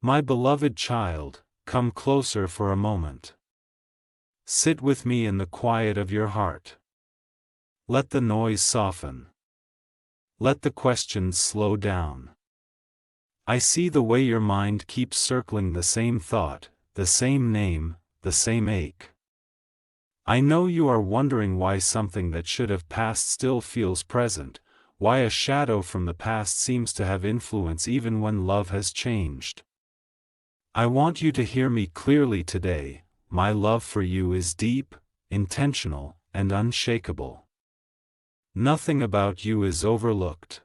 My beloved child, come closer for a moment. Sit with me in the quiet of your heart. Let the noise soften. Let the questions slow down. I see the way your mind keeps circling the same thought, the same name, the same ache. I know you are wondering why something that should have passed still feels present, why a shadow from the past seems to have influence even when love has changed. I want you to hear me clearly today. My love for you is deep, intentional, and unshakable. Nothing about you is overlooked.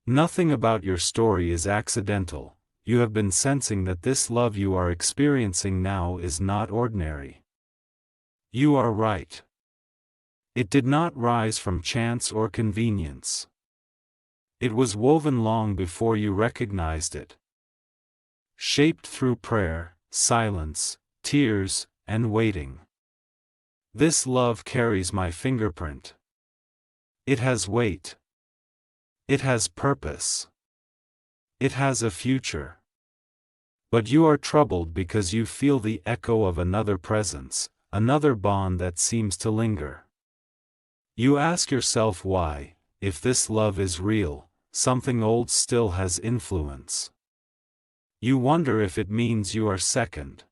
Nothing about your story is accidental. You have been sensing that this love you are experiencing now is not ordinary. You are right. It did not rise from chance or convenience. It was woven long before you recognized it. Shaped through prayer, silence, tears, and waiting. This love carries my fingerprint. It has weight. It has purpose. It has a future. But you are troubled because you feel the echo of another presence, another bond that seems to linger. You ask yourself why, if this love is real, something old still has influence. You wonder if it means you are second.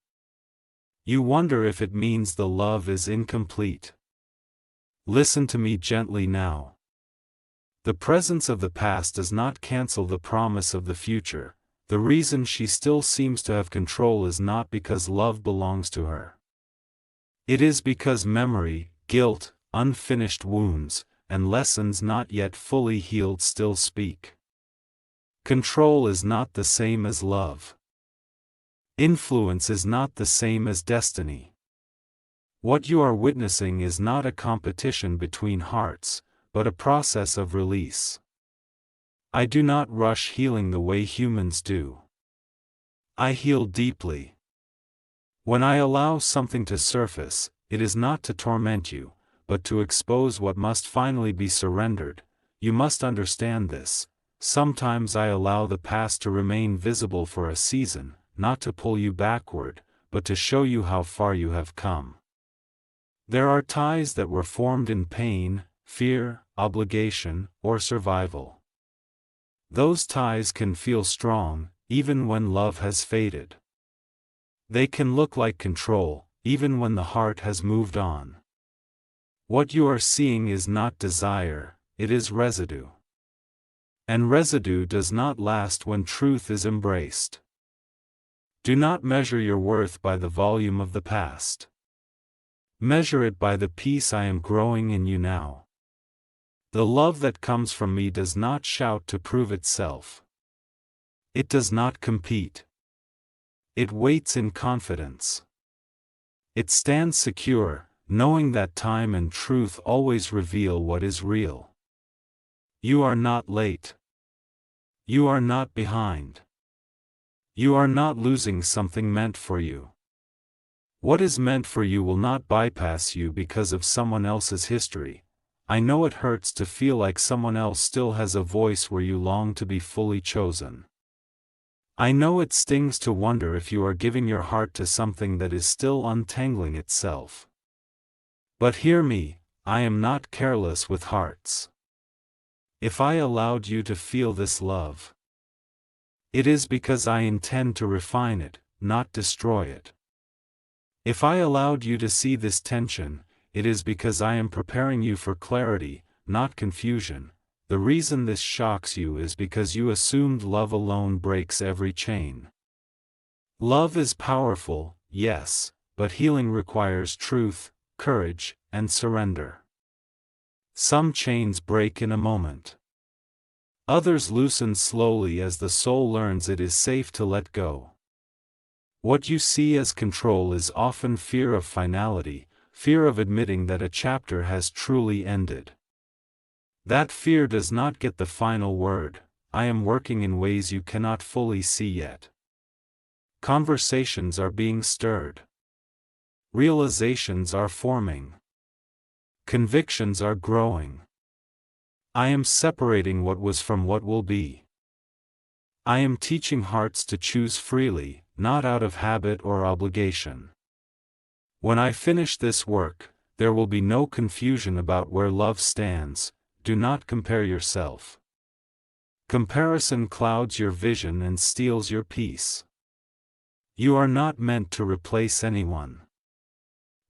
You wonder if it means the love is incomplete. Listen to me gently now. The presence of the past does not cancel the promise of the future. The reason she still seems to have control is not because love belongs to her. It is because memory, guilt, unfinished wounds, and lessons not yet fully healed still speak. Control is not the same as love. Influence is not the same as destiny. What you are witnessing is not a competition between hearts, but a process of release. I do not rush healing the way humans do. I heal deeply. When I allow something to surface, it is not to torment you, but to expose what must finally be surrendered. You must understand this. Sometimes I allow the past to remain visible for a season, not to pull you backward, but to show you how far you have come. There are ties that were formed in pain, fear, obligation, or survival. Those ties can feel strong, even when love has faded. They can look like control, even when the heart has moved on. What you are seeing is not desire, it is residue. And residue does not last when truth is embraced. Do not measure your worth by the volume of the past. Measure it by the peace I am growing in you now. The love that comes from me does not shout to prove itself. It does not compete. It waits in confidence. It stands secure, knowing that time and truth always reveal what is real. You are not late. You are not behind. You are not losing something meant for you. What is meant for you will not bypass you because of someone else's history. I know it hurts to feel like someone else still has a voice where you long to be fully chosen. I know it stings to wonder if you are giving your heart to something that is still untangling itself. But hear me, I am not careless with hearts. If I allowed you to feel this love, it is because I intend to refine it, not destroy it. If I allowed you to see this tension, it is because I am preparing you for clarity, not confusion. The reason this shocks you is because you assumed love alone breaks every chain. Love is powerful, yes, but healing requires truth, courage, and surrender. Some chains break in a moment. Others loosen slowly as the soul learns it is safe to let go. What you see as control is often fear of finality, fear of admitting that a chapter has truly ended. That fear does not get the final word. I am working in ways you cannot fully see yet. Conversations are being stirred. Realizations are forming. Convictions are growing. I am separating what was from what will be. I am teaching hearts to choose freely, not out of habit or obligation. When I finish this work, there will be no confusion about where love stands. Do not compare yourself. Comparison clouds your vision and steals your peace. You are not meant to replace anyone.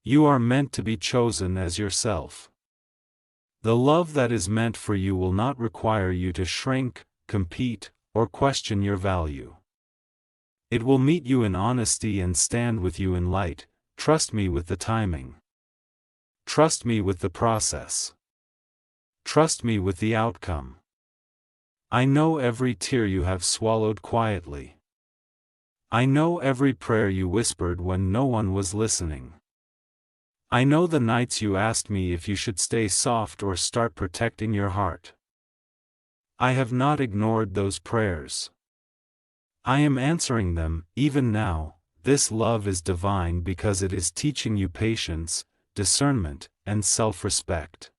You are meant to be chosen as yourself. The love that is meant for you will not require you to shrink, compete, or question your value. It will meet you in honesty and stand with you in light. Trust me with the timing. Trust me with the process. Trust me with the outcome. I know every tear you have swallowed quietly. I know every prayer you whispered when no one was listening. I know the nights you asked me if you should stay soft or start protecting your heart. I have not ignored those prayers. I am answering them, even now. This love is divine because it is teaching you patience, discernment, and self-respect.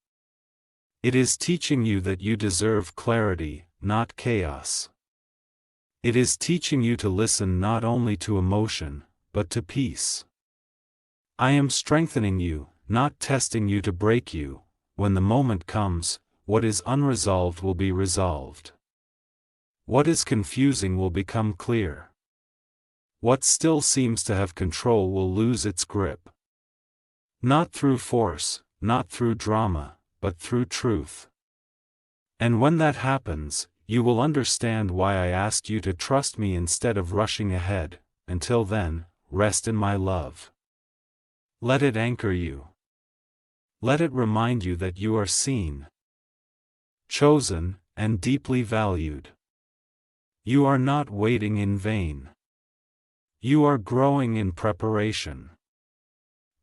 It is teaching you that you deserve clarity, not chaos. It is teaching you to listen not only to emotion, but to peace. I am strengthening you, not testing you to break you. When the moment comes, what is unresolved will be resolved. What is confusing will become clear. What still seems to have control will lose its grip. Not through force, not through drama, but through truth. And when that happens, you will understand why I asked you to trust me instead of rushing ahead. Until then, rest in my love. Let it anchor you. Let it remind you that you are seen, chosen, and deeply valued. You are not waiting in vain. You are growing in preparation.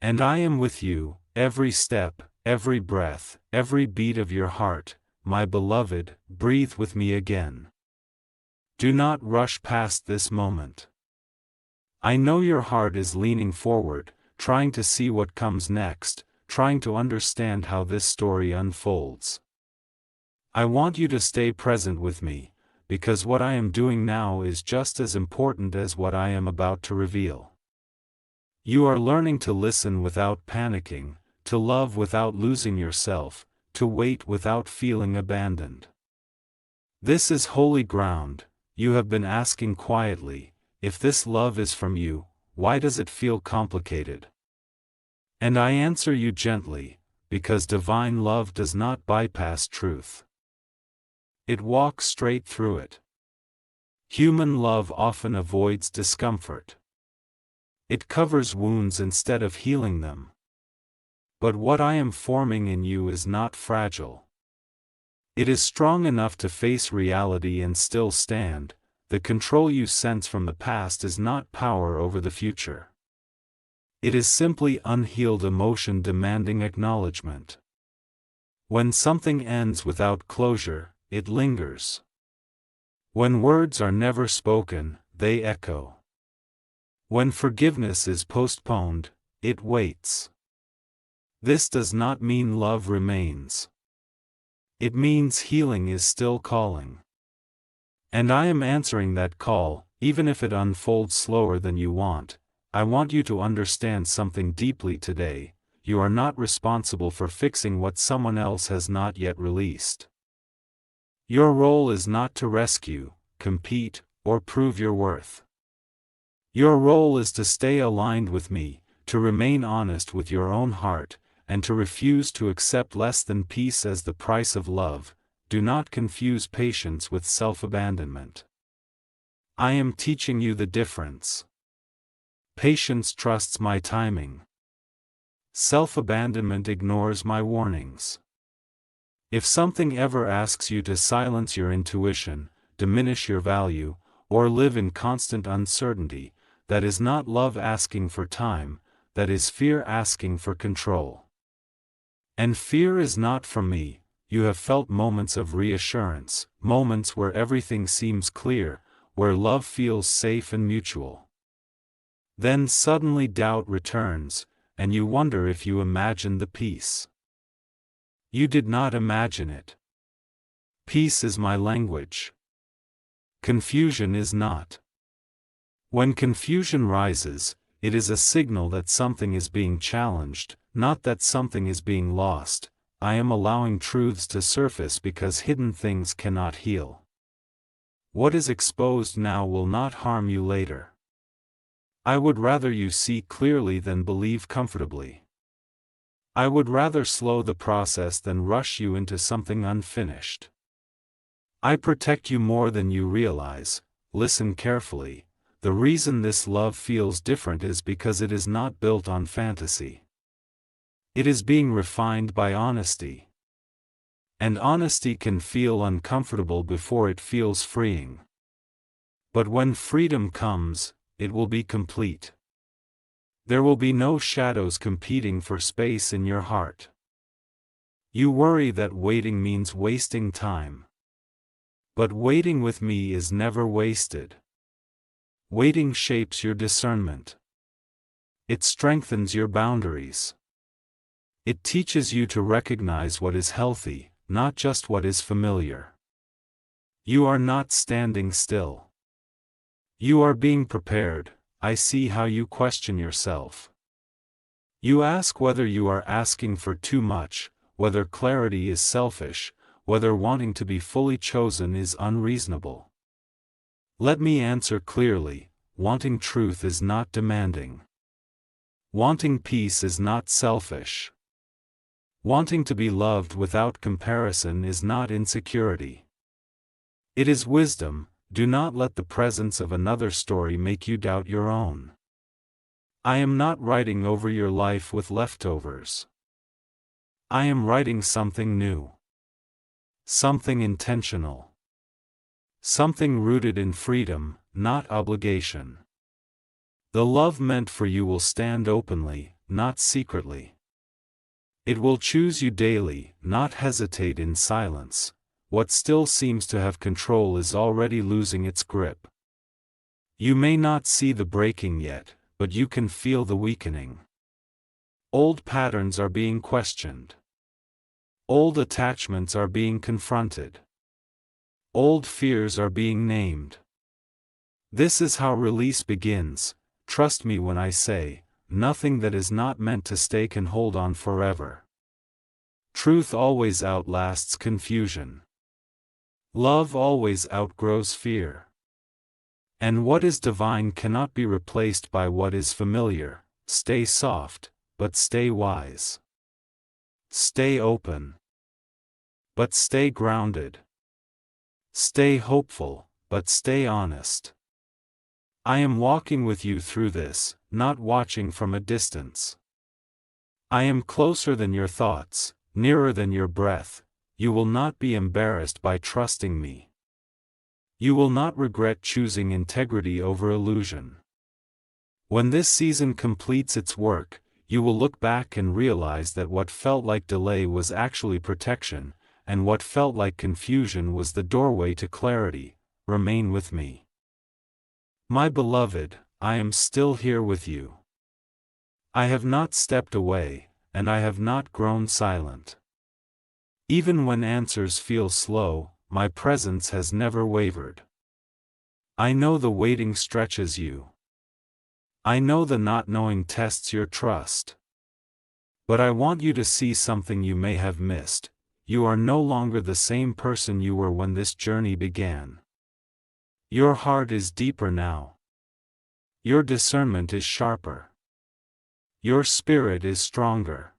And I am with you, every step, every breath, every beat of your heart. My beloved, breathe with me again. Do not rush past this moment. I know your heart is leaning forward, trying to see what comes next, trying to understand how this story unfolds. I want you to stay present with me, because what I am doing now is just as important as what I am about to reveal. You are learning to listen without panicking, to love without losing yourself, to wait without feeling abandoned. This is holy ground. You have been asking quietly, if this love is from you, why does it feel complicated? And I answer you gently, because divine love does not bypass truth. It walks straight through it. Human love often avoids discomfort. It covers wounds instead of healing them. But what I am forming in you is not fragile. It is strong enough to face reality and still stand. The control you sense from the past is not power over the future. It is simply unhealed emotion demanding acknowledgement. When something ends without closure, it lingers. When words are never spoken, they echo. When forgiveness is postponed, it waits. This does not mean love remains. It means healing is still calling. And I am answering that call, even if it unfolds slower than you want. I want you to understand something deeply today. You are not responsible for fixing what someone else has not yet released. Your role is not to rescue, compete, or prove your worth. Your role is to stay aligned with me, to remain honest with your own heart, and to refuse to accept less than peace as the price of love. Do not confuse patience with self-abandonment. I am teaching you the difference. Patience trusts my timing. Self-abandonment ignores my warnings. If something ever asks you to silence your intuition, diminish your value, or live in constant uncertainty, that is not love asking for time, that is fear asking for control. And fear is not from me. You have felt moments of reassurance, moments where everything seems clear, where love feels safe and mutual. Then suddenly doubt returns, and you wonder if you imagined the peace. You did not imagine it. Peace is my language. Confusion is not. When confusion rises, it is a signal that something is being challenged, not that something is being lost. I am allowing truths to surface because hidden things cannot heal. What is exposed now will not harm you later. I would rather you see clearly than believe comfortably. I would rather slow the process than rush you into something unfinished. I protect you more than you realize. Listen carefully. The reason this love feels different is because it is not built on fantasy. It is being refined by honesty. And honesty can feel uncomfortable before it feels freeing. But when freedom comes, it will be complete. There will be no shadows competing for space in your heart. You worry that waiting means wasting time. But waiting with me is never wasted. Waiting shapes your discernment. It strengthens your boundaries. It teaches you to recognize what is healthy, not just what is familiar. You are not standing still. You are being prepared. I see how you question yourself. You ask whether you are asking for too much, whether clarity is selfish, whether wanting to be fully chosen is unreasonable. Let me answer clearly: wanting truth is not demanding. Wanting peace is not selfish. Wanting to be loved without comparison is not insecurity. It is wisdom. Do not let the presence of another story make you doubt your own. I am not writing over your life with leftovers. I am writing something new. Something intentional. Something rooted in freedom, not obligation. The love meant for you will stand openly, not secretly. It will choose you daily, not hesitate in silence. What still seems to have control is already losing its grip. You may not see the breaking yet, but you can feel the weakening. Old patterns are being questioned. Old attachments are being confronted. Old fears are being named. This is how release begins. Trust me when I say, nothing that is not meant to stay can hold on forever. Truth always outlasts confusion. Love always outgrows fear. And what is divine cannot be replaced by what is familiar. Stay soft, but stay wise. Stay open, but stay grounded. Stay hopeful, but stay honest. I am walking with you through this, not watching from a distance. I am closer than your thoughts, nearer than your breath. You will not be embarrassed by trusting me. You will not regret choosing integrity over illusion. When this season completes its work, you will look back and realize that what felt like delay was actually protection, and what felt like confusion was the doorway to clarity. Remain with me. My beloved, I am still here with you. I have not stepped away, and I have not grown silent. Even when answers feel slow, my presence has never wavered. I know the waiting stretches you. I know the not knowing tests your trust. But I want you to see something you may have missed. You are no longer the same person you were when this journey began. Your heart is deeper now. Your discernment is sharper. Your spirit is stronger.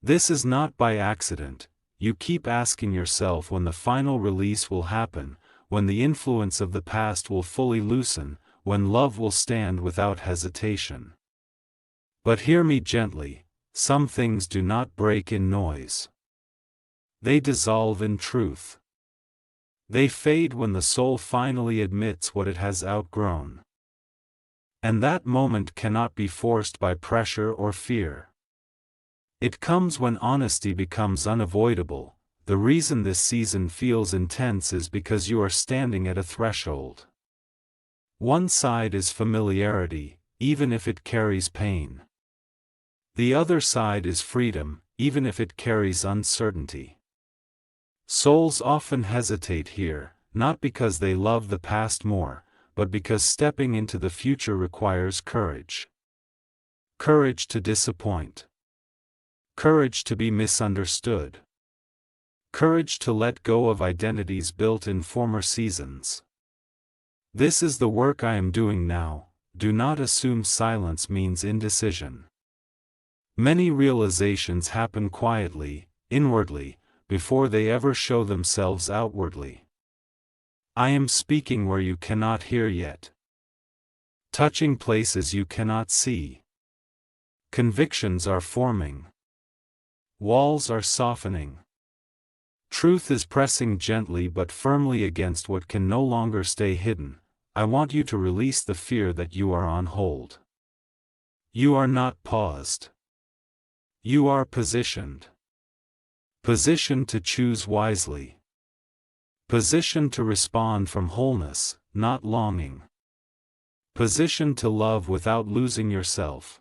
This is not by accident. You keep asking yourself when the final release will happen, when the influence of the past will fully loosen, when love will stand without hesitation. But hear me gently, some things do not break in noise. They dissolve in truth. They fade when the soul finally admits what it has outgrown. And that moment cannot be forced by pressure or fear. It comes when honesty becomes unavoidable. The reason this season feels intense is because you are standing at a threshold. One side is familiarity, even if it carries pain. The other side is freedom, even if it carries uncertainty. Souls often hesitate here, not because they love the past more, but because stepping into the future requires courage. Courage to disappoint. Courage to be misunderstood. Courage to let go of identities built in former seasons. This is the work I am doing now. Do not assume silence means indecision. Many realizations happen quietly, inwardly, before they ever show themselves outwardly. I am speaking where you cannot hear yet. Touching places you cannot see. Convictions are forming. Walls are softening. Truth is pressing gently but firmly against what can no longer stay hidden. I want you to release the fear that you are on hold. You are not paused. You are positioned. Positioned to choose wisely. Positioned to respond from wholeness, not longing. Positioned to love without losing yourself.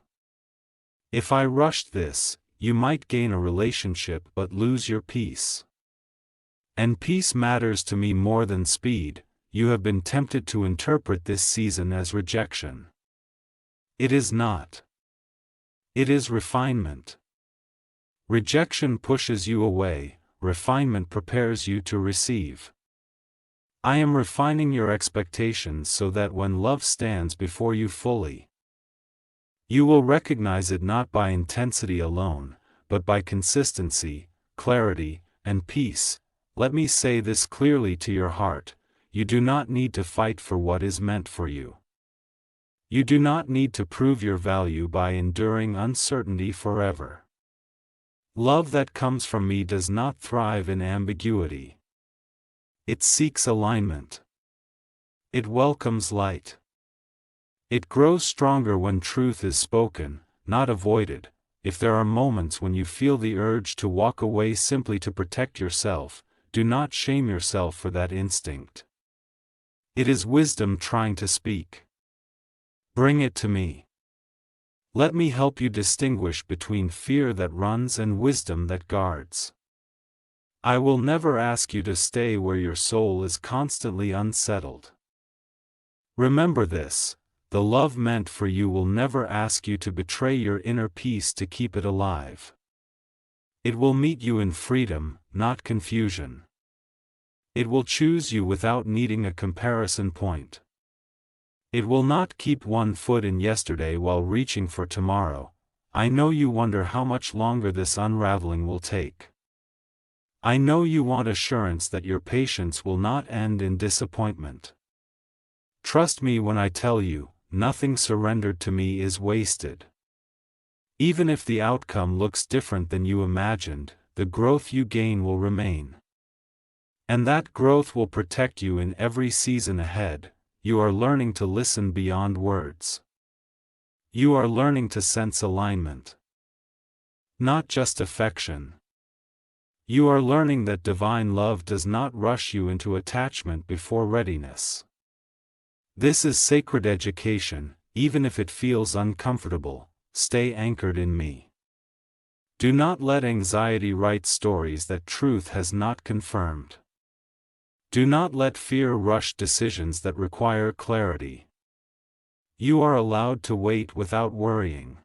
If I rushed this, you might gain a relationship but lose your peace. And peace matters to me more than speed. You have been tempted to interpret this season as rejection. It is not. It is refinement. Rejection pushes you away, refinement prepares you to receive. I am refining your expectations so that when love stands before you fully, you will recognize it not by intensity alone, but by consistency, clarity, and peace. Let me say this clearly to your heart. You do not need to fight for what is meant for you. You do not need to prove your value by enduring uncertainty forever. Love that comes from me does not thrive in ambiguity. It seeks alignment. It welcomes light. It grows stronger when truth is spoken, not avoided. If there are moments when you feel the urge to walk away simply to protect yourself, do not shame yourself for that instinct. It is wisdom trying to speak. Bring it to me. Let me help you distinguish between fear that runs and wisdom that guards. I will never ask you to stay where your soul is constantly unsettled. Remember this, the love meant for you will never ask you to betray your inner peace to keep it alive. It will meet you in freedom, not confusion. It will choose you without needing a comparison point. It will not keep one foot in yesterday while reaching for tomorrow. I know you wonder how much longer this unraveling will take. I know you want assurance that your patience will not end in disappointment. Trust me when I tell you, nothing surrendered to me is wasted. Even if the outcome looks different than you imagined, the growth you gain will remain. And that growth will protect you in every season ahead. You are learning to listen beyond words. You are learning to sense alignment. Not just affection. You are learning that divine love does not rush you into attachment before readiness. This is sacred education, even if it feels uncomfortable. Stay anchored in me. Do not let anxiety write stories that truth has not confirmed. Do not let fear rush decisions that require clarity. You are allowed to wait without worrying.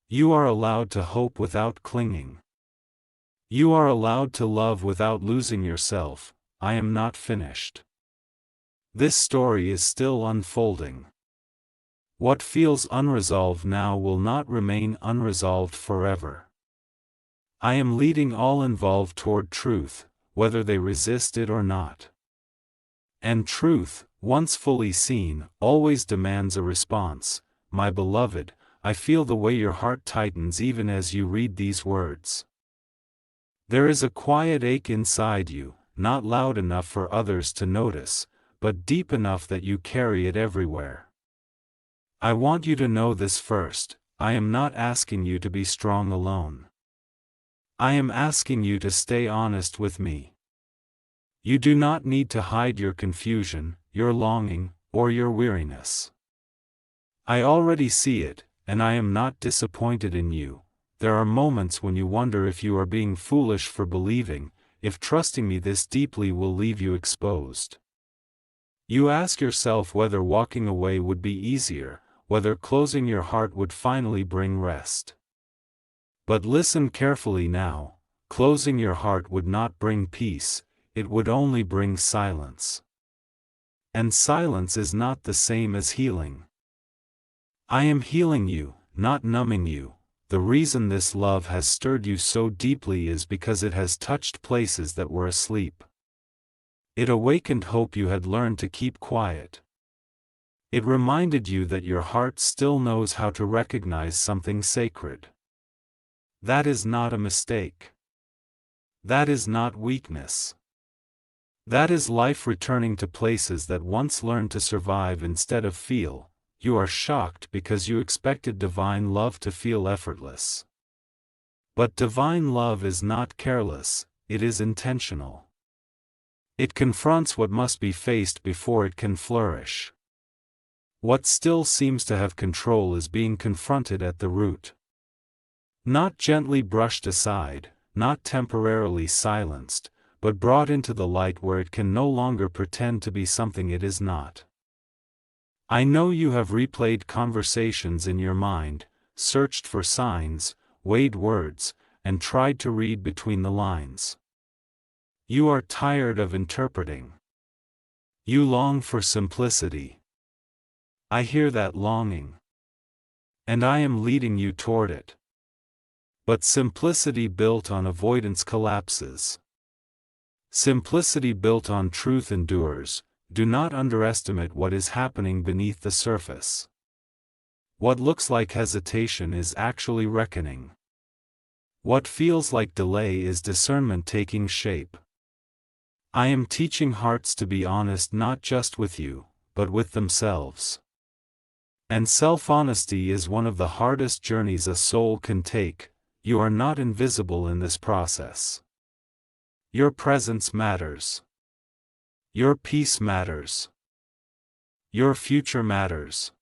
You are allowed to hope without clinging. You are allowed to love without losing yourself. I am not finished. This story is still unfolding. What feels unresolved now will not remain unresolved forever. I am leading all involved toward truth, whether they resist it or not. And truth, once fully seen, always demands a response. My beloved, I feel the way your heart tightens even as you read these words. There is a quiet ache inside you, not loud enough for others to notice, but deep enough that you carry it everywhere. I want you to know this first. I am not asking you to be strong alone. I am asking you to stay honest with me. You do not need to hide your confusion, your longing, or your weariness. I already see it, and I am not disappointed in you. There are moments when you wonder if you are being foolish for believing, if trusting me this deeply will leave you exposed. You ask yourself whether walking away would be easier, whether closing your heart would finally bring rest. But listen carefully now, closing your heart would not bring peace, it would only bring silence. And silence is not the same as healing. I am healing you, not numbing you. The reason this love has stirred you so deeply is because it has touched places that were asleep. It awakened hope you had learned to keep quiet. It reminded you that your heart still knows how to recognize something sacred. That is not a mistake. That is not weakness. That is life returning to places that once learned to survive instead of feel. You are shocked because you expected divine love to feel effortless. But divine love is not careless, it is intentional. It confronts what must be faced before it can flourish. What still seems to have control is being confronted at the root. Not gently brushed aside, not temporarily silenced, but brought into the light where it can no longer pretend to be something it is not. I know you have replayed conversations in your mind, searched for signs, weighed words, and tried to read between the lines. You are tired of interpreting. You long for simplicity. I hear that longing. And I am leading you toward it. But simplicity built on avoidance collapses. Simplicity built on truth endures. Do not underestimate what is happening beneath the surface. What looks like hesitation is actually reckoning. What feels like delay is discernment taking shape. I am teaching hearts to be honest not just with you, but with themselves. And self-honesty is one of the hardest journeys a soul can take. You are not invisible in this process. Your presence matters. Your peace matters. Your future matters.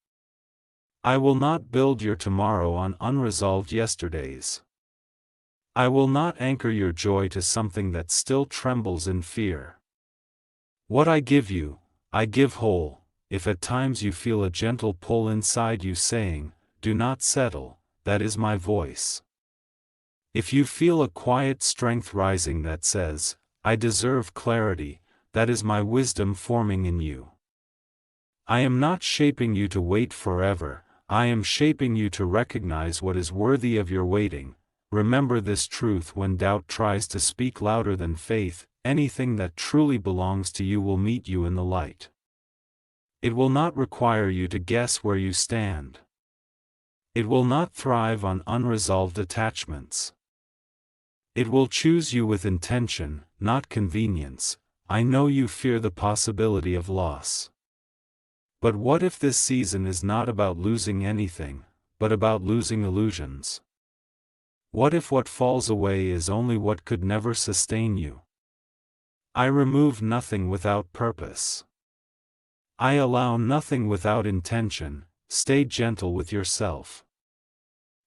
I will not build your tomorrow on unresolved yesterdays. I will not anchor your joy to something that still trembles in fear. What I give you, I give whole. If at times you feel a gentle pull inside you saying, "Do not settle," that is my voice. If you feel a quiet strength rising that says, "I deserve clarity," that is my wisdom forming in you. I am not shaping you to wait forever, I am shaping you to recognize what is worthy of your waiting. Remember this truth when doubt tries to speak louder than faith: anything that truly belongs to you will meet you in the light. It will not require you to guess where you stand. It will not thrive on unresolved attachments. It will choose you with intention, not convenience. I know you fear the possibility of loss. But what if this season is not about losing anything, but about losing illusions? What if what falls away is only what could never sustain you? I remove nothing without purpose. I allow nothing without intention. Stay gentle with yourself.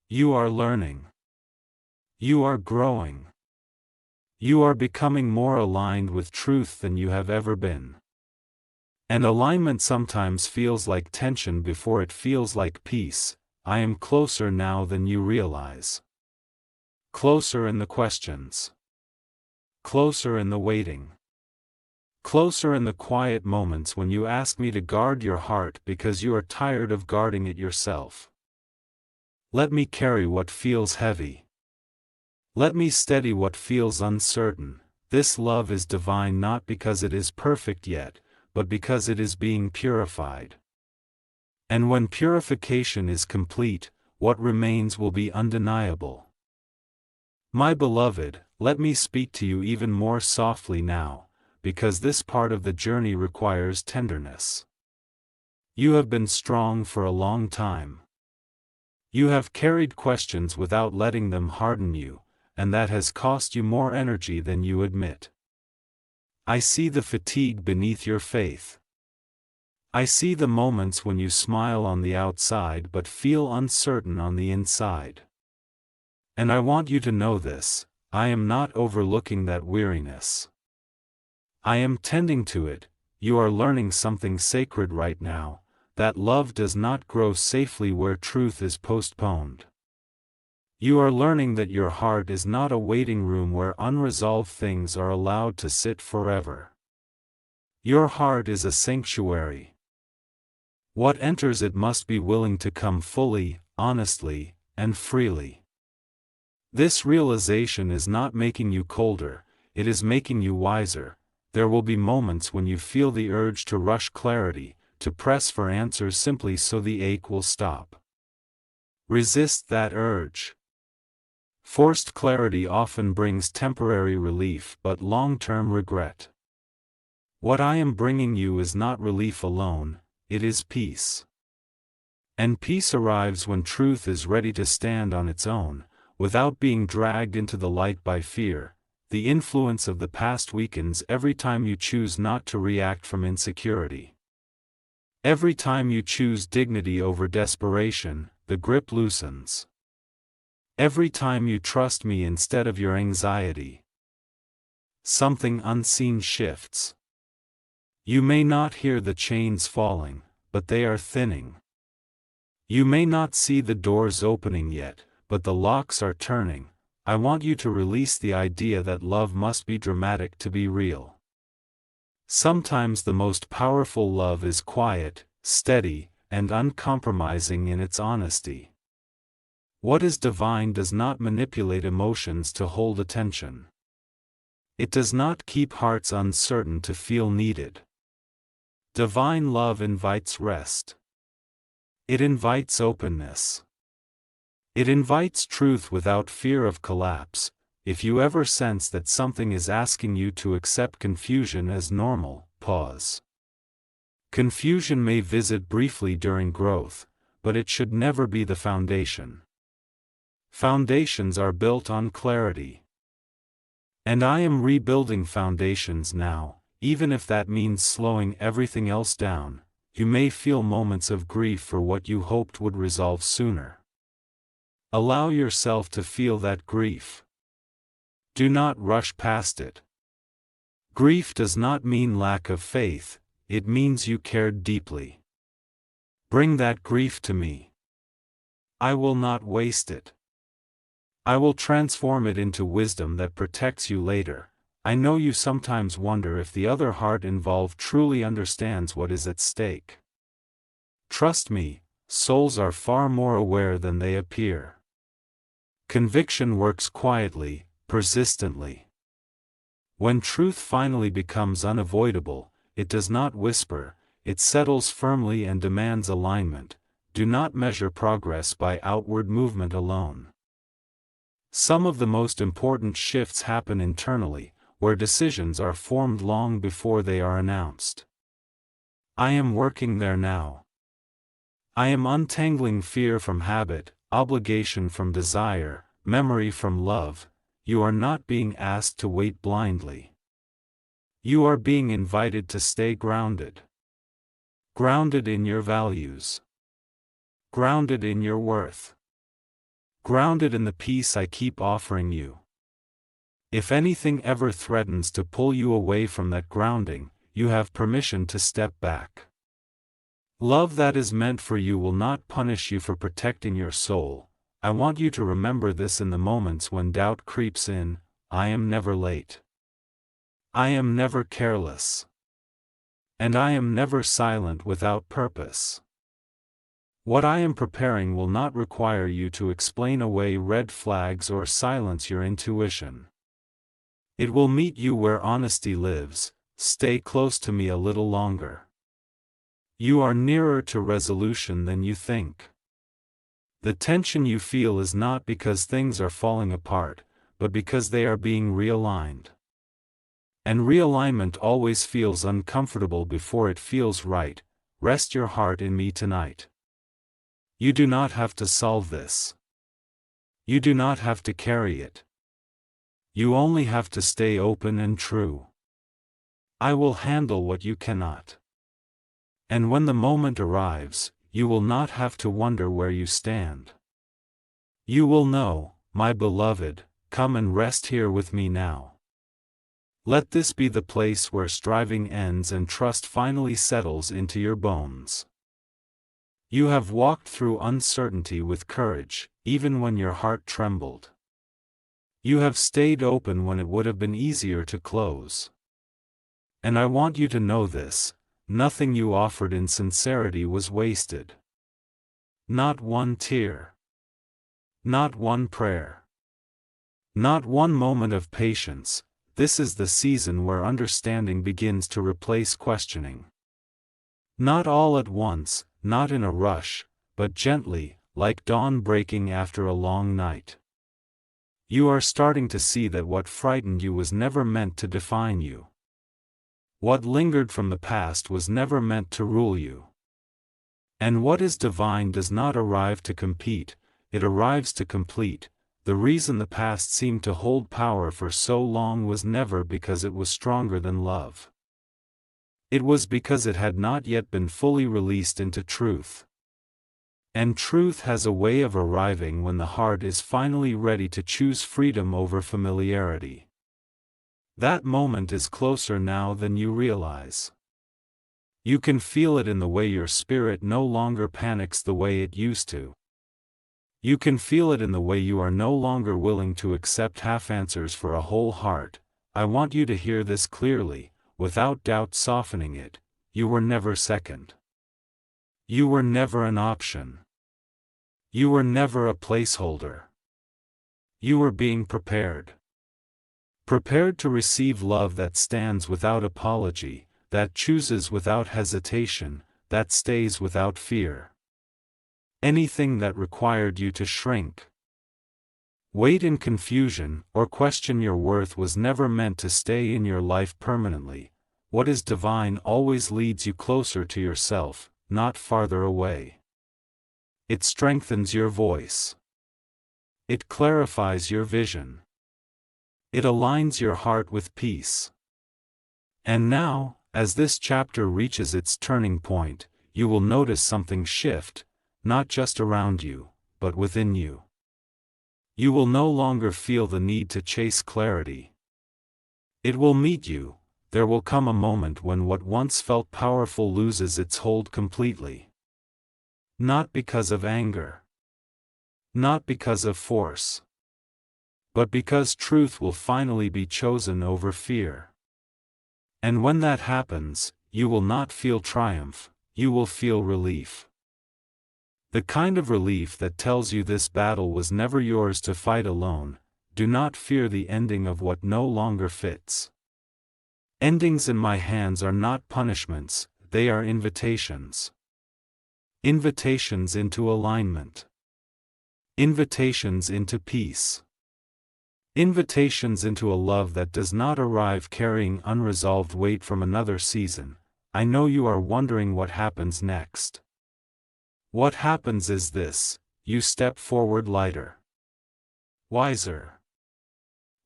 You are learning. You are growing. You are becoming more aligned with truth than you have ever been. And alignment sometimes feels like tension before it feels like peace. I am closer now than you realize. Closer in the questions. Closer in the waiting. Closer in the quiet moments when you ask me to guard your heart because you are tired of guarding it yourself. Let me carry what feels heavy. Let me steady what feels uncertain. This love is divine not because it is perfect yet, but because it is being purified. And when purification is complete, what remains will be undeniable. My beloved, let me speak to you even more softly now, because this part of the journey requires tenderness. You have been strong for a long time. You have carried questions without letting them harden you, and that has cost you more energy than you admit. I see the fatigue beneath your faith. I see the moments when you smile on the outside but feel uncertain on the inside. And I want you to know this: I am not overlooking that weariness. I am tending to it. You are learning something sacred right now, that love does not grow safely where truth is postponed. You are learning that your heart is not a waiting room where unresolved things are allowed to sit forever. Your heart is a sanctuary. What enters it must be willing to come fully, honestly, and freely. This realization is not making you colder, it is making you wiser. There will be moments when you feel the urge to rush clarity, to press for answers simply so the ache will stop. Resist that urge. Forced clarity often brings temporary relief but long-term regret. What I am bringing you is not relief alone, it is peace. And peace arrives when truth is ready to stand on its own, without being dragged into the light by fear. The influence of the past weakens every time you choose not to react from insecurity. Every time you choose dignity over desperation, the grip loosens. Every time you trust me instead of your anxiety, something unseen shifts. You may not hear the chains falling, but they are thinning. You may not see the doors opening yet, but the locks are turning. I want you to release the idea that love must be dramatic to be real. Sometimes the most powerful love is quiet, steady, and uncompromising in its honesty. What is divine does not manipulate emotions to hold attention. It does not keep hearts uncertain to feel needed. Divine love invites rest. It invites openness. It invites truth without fear of collapse. If you ever sense that something is asking you to accept confusion as normal, pause. Confusion may visit briefly during growth, but it should never be the foundation. Foundations are built on clarity. And I am rebuilding foundations now, even if that means slowing everything else down. You may feel moments of grief for what you hoped would resolve sooner. Allow yourself to feel that grief. Do not rush past it. Grief does not mean lack of faith, it means you cared deeply. Bring that grief to me. I will not waste it. I will transform it into wisdom that protects you later. I know you sometimes wonder if the other heart involved truly understands what is at stake. Trust me, souls are far more aware than they appear. Conviction works quietly, persistently. When truth finally becomes unavoidable, it does not whisper, it settles firmly and demands alignment. Do not measure progress by outward movement alone. Some of the most important shifts happen internally, where decisions are formed long before they are announced. I am working there now. I am untangling fear from habit, obligation from desire, memory from love. You are not being asked to wait blindly. You are being invited to stay grounded. Grounded in your values. Grounded in your worth. Grounded in the peace I keep offering you. If anything ever threatens to pull you away from that grounding, you have permission to step back. Love that is meant for you will not punish you for protecting your soul. I want you to remember this in the moments when doubt creeps in. I am never late. I am never careless. And I am never silent without purpose. What I am preparing will not require you to explain away red flags or silence your intuition. It will meet you where honesty lives. Stay close to me a little longer. You are nearer to resolution than you think. The tension you feel is not because things are falling apart, but because they are being realigned. And realignment always feels uncomfortable before it feels right. Rest your heart in me tonight. You do not have to solve this. You do not have to carry it. You only have to stay open and true. I will handle what you cannot. And when the moment arrives, you will not have to wonder where you stand. You will know, my beloved, come and rest here with me now. Let this be the place where striving ends and trust finally settles into your bones. You have walked through uncertainty with courage, even when your heart trembled. You have stayed open when it would have been easier to close. And I want you to know this: nothing you offered in sincerity was wasted. Not one tear. Not one prayer. Not one moment of patience. This is the season where understanding begins to replace questioning. Not all at once, not in a rush, but gently, like dawn breaking after a long night. You are starting to see that what frightened you was never meant to define you. What lingered from the past was never meant to rule you. And what is divine does not arrive to compete, it arrives to complete. The reason the past seemed to hold power for so long was never because it was stronger than love. It was because it had not yet been fully released into truth. And truth has a way of arriving when the heart is finally ready to choose freedom over familiarity. That moment is closer now than you realize. You can feel it in the way your spirit no longer panics the way it used to. You can feel it in the way you are no longer willing to accept half answers for a whole heart. I want you to hear this clearly, without doubt softening it: you were never second. You were never an option. You were never a placeholder. You were being prepared. Prepared to receive love that stands without apology, that chooses without hesitation, that stays without fear. Anything that required you to shrink, wait in confusion, or question your worth was never meant to stay in your life permanently. What is divine always leads you closer to yourself, not farther away. It strengthens your voice. It clarifies your vision. It aligns your heart with peace. And now, as this chapter reaches its turning point, you will notice something shift, not just around you, but within you. You will no longer feel the need to chase clarity. It will meet you. There will come a moment when what once felt powerful loses its hold completely. Not because of anger. Not because of force. But because truth will finally be chosen over fear. And when that happens, you will not feel triumph, you will feel relief. The kind of relief that tells you this battle was never yours to fight alone. Do not fear the ending of what no longer fits. Endings in my hands are not punishments, they are invitations. Invitations into alignment. Invitations into peace. Invitations into a love that does not arrive carrying unresolved weight from another season. I know you are wondering what happens next. What happens is this: you step forward lighter. Wiser.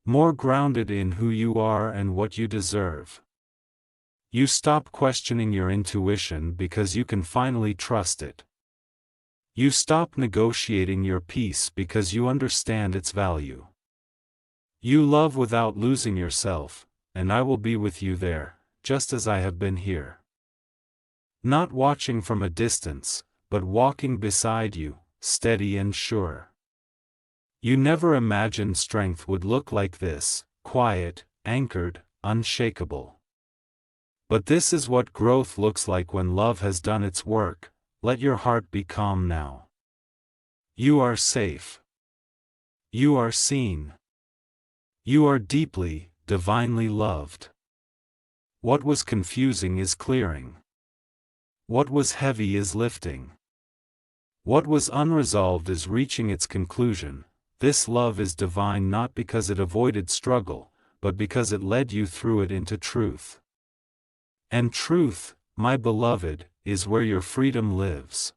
More grounded in who you are and what you deserve. You stop questioning your intuition because you can finally trust it. You stop negotiating your peace because you understand its value. You love without losing yourself, and I will be with you there, just as I have been here. Not watching from a distance, but walking beside you, steady and sure. You never imagined strength would look like this: quiet, anchored, unshakable. But this is what growth looks like when love has done its work. Let your heart be calm now. You are safe. You are seen. You are deeply, divinely loved. What was confusing is clearing. What was heavy is lifting. What was unresolved is reaching its conclusion. This love is divine not because it avoided struggle, but because it led you through it into truth. And truth, my beloved, is where your freedom lives.